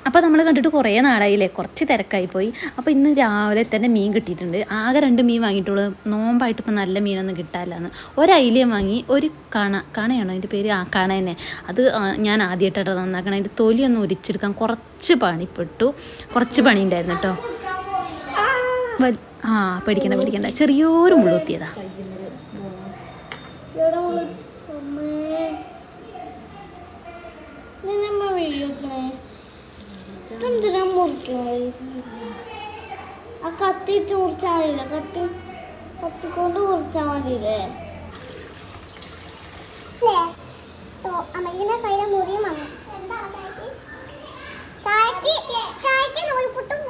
അപ്പോൾ നമ്മൾ കണ്ടിട്ട് കുറേ നാളായില്ലേ, കുറച്ച് തിരക്കായിപ്പോയി. അപ്പോൾ ഇന്ന് രാവിലെ തന്നെ മീൻ കിട്ടിയിട്ടുണ്ട്. ആകെ 2 മീൻ വാങ്ങിയിട്ടുള്ളൂ. നോമ്പായിട്ട് ഇപ്പോൾ നല്ല മീനൊന്നും കിട്ടാനില്ലാന്ന്. ഒരയിലയും വാങ്ങി, ഒരു കാണയാണോ അതിൻ്റെ പേര്? കണ തന്നെ. അത് ഞാൻ ആദ്യമായിട്ടാണ് നന്നാക്കണം. അതിൻ്റെ തൊലിയൊന്നും ഉരിച്ചെടുക്കാൻ കുറച്ച് പണിപ്പെട്ടു. കുറച്ച് പണി ഉണ്ടായിരുന്നു കേട്ടോ. പേടിക്കണ്ട, ചെറിയൊരു മുള്ളുത്തിയതാ. ആ കത്തിട്ട് മുറിച്ചാൽ മതിയില്ലേ? കത്തിക്കൊണ്ട് മുറിച്ചാൽ മതിയില്ലേ? അമ്മയുടെ കയ്യിലെ മുറിയും വന്നു. ചായക്ക് നൂൽപുട്ടും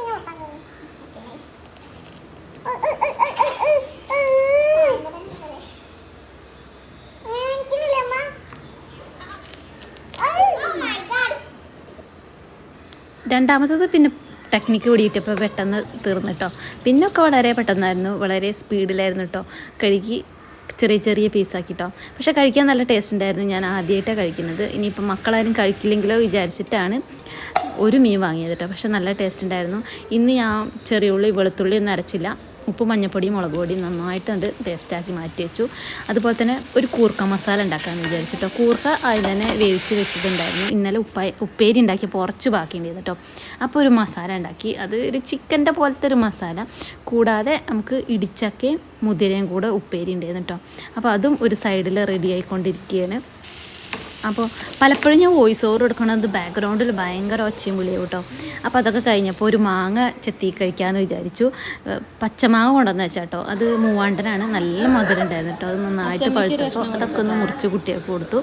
രണ്ടാമത്തത് പിന്നെ ടെക്നിക്ക് കൂടിയിട്ടപ്പോൾ പെട്ടെന്ന് തീർന്നിട്ടോ. പിന്നൊക്കെ വളരെ പെട്ടെന്നായിരുന്നു, വളരെ സ്പീഡിലായിരുന്നു കേട്ടോ. കഴുകി ചെറിയ പീസാക്കിട്ടോ. പക്ഷെ കഴിക്കാൻ നല്ല ടേസ്റ്റ് ഉണ്ടായിരുന്നു. ഞാൻ ആദ്യമായിട്ടാണ് കഴിക്കുന്നത്. ഇനിയിപ്പോൾ മക്കളാരും കഴിക്കില്ലെങ്കിലോ വിചാരിച്ചിട്ടാണ് ഒരു മീൻ വാങ്ങിയത് കേട്ടോ. പക്ഷെ നല്ല ടേസ്റ്റ് ഉണ്ടായിരുന്നു. ഇന്ന് ഞാൻ ചെറിയ ഉള്ളി വെളുത്തുള്ളി ഒന്നും അരച്ചില്ല. ഉപ്പ് മഞ്ഞപ്പൊടി മുളക് പൊടി നന്നായിട്ട് അത് ടേസ്റ്റാക്കി മാറ്റി വെച്ചു. അതുപോലെ തന്നെ ഒരു കൂർക്ക മസാല ഉണ്ടാക്കാമെന്ന് വിചാരിച്ചിട്ടോ. കൂർക്ക അതിൽ തന്നെ വേവിച്ച് വെച്ചിട്ടുണ്ടായിരുന്നു. ഇന്നലെ ഉപ്പേരി ഉണ്ടാക്കി കുറച്ച് ബാക്കിയുണ്ടായിരുന്നു കേട്ടോ. അപ്പോൾ ഒരു മസാല ഉണ്ടാക്കി. അത് ഒരു ചിക്കൻ്റെ പോലത്തെ ഒരു മസാല. കൂടാതെ നമുക്ക് ഇടിച്ചക്കയും മുതിരയും കൂടെ ഉപ്പേരി ഉണ്ടായിരുന്നു കേട്ടോ. അപ്പോൾ അതും ഒരു സൈഡിൽ റെഡി ആയിക്കൊണ്ടിരിക്കുകയാണ്. അപ്പോൾ പലപ്പോഴും ഞാൻ വോയിസ് ഓവർ എടുക്കണത് ബാക്ക്ഗ്രൗണ്ടിൽ ഭയങ്കര ഒച്ചയും വിളിയും കേട്ടോ. അപ്പോൾ അതൊക്കെ കഴിഞ്ഞപ്പോൾ ഒരു മാങ്ങ ചെത്തി കഴിക്കാമെന്ന് വിചാരിച്ചു. പച്ചമാങ്ങ കൊണ്ടുവന്ന് വെച്ചാട്ടോ. അത് മൂവാണ്ടനാണ്, നല്ല മധുരം ഉണ്ടായിരുന്നു കേട്ടോ. അത് നന്നായിട്ട് പഴുത്തപ്പോൾ അതൊക്കെ ഒന്ന് മുറിച്ച് കുട്ടികൾക്ക് കൊടുത്തു.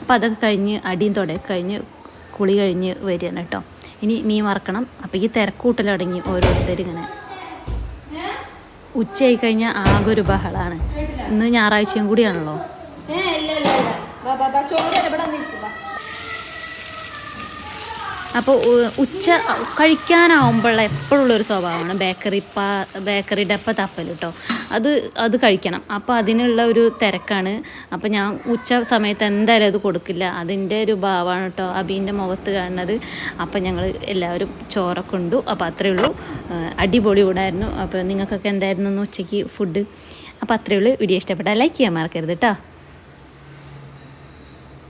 അപ്പോൾ അതൊക്കെ കഴിഞ്ഞ് അടിയും തുടയൊക്കെ കഴിഞ്ഞ് കുളി കഴിഞ്ഞ് വരികയാണ് കേട്ടോ. ഇനി മീൻ വറക്കണം. അപ്പോൾ ഈ തിരക്കൂട്ടൽ തുടങ്ങി ഓരോരുത്തരിങ്ങനെ. ഉച്ചയായി കഴിഞ്ഞാൽ ആകെ ഒരു ബഹളമാണ്. ഇന്ന് ഞായറാഴ്ചയും കൂടിയാണല്ലോ. അപ്പോൾ ഉച്ച കഴിക്കാനാവുമ്പോൾ എപ്പോഴുള്ളൊരു സ്വഭാവമാണ് ബേക്കറി ഡപ്പ തപ്പൽ കേട്ടോ. അത് കഴിക്കണം. അപ്പോൾ അതിനുള്ള ഒരു തിരക്കാണ്. അപ്പോൾ ഞാൻ ഉച്ച സമയത്ത് എന്തായാലും അത് കൊടുക്കില്ല. അതിൻ്റെ ഒരു ഭാവമാണ് കേട്ടോ അബീൻ്റെ മുഖത്ത് കാണുന്നത്. അപ്പോൾ ഞങ്ങൾ എല്ലാവരും ചോറൊക്കെ ഉണ്ടു. അപ്പോൾ അത്രയേ ഉള്ളൂ. അടിപൊളി കൂടായിരുന്നു. അപ്പോൾ നിങ്ങൾക്കൊക്കെ എന്തായിരുന്നു ഉച്ചയ്ക്ക് ഫുഡ്? അപ്പോൾ അത്രയേ ഉള്ളൂ. വീഡിയോ ഇഷ്ടപ്പെട്ടാൽ ലൈക്ക് ചെയ്യാൻ മറക്കരുത് കേട്ടോ.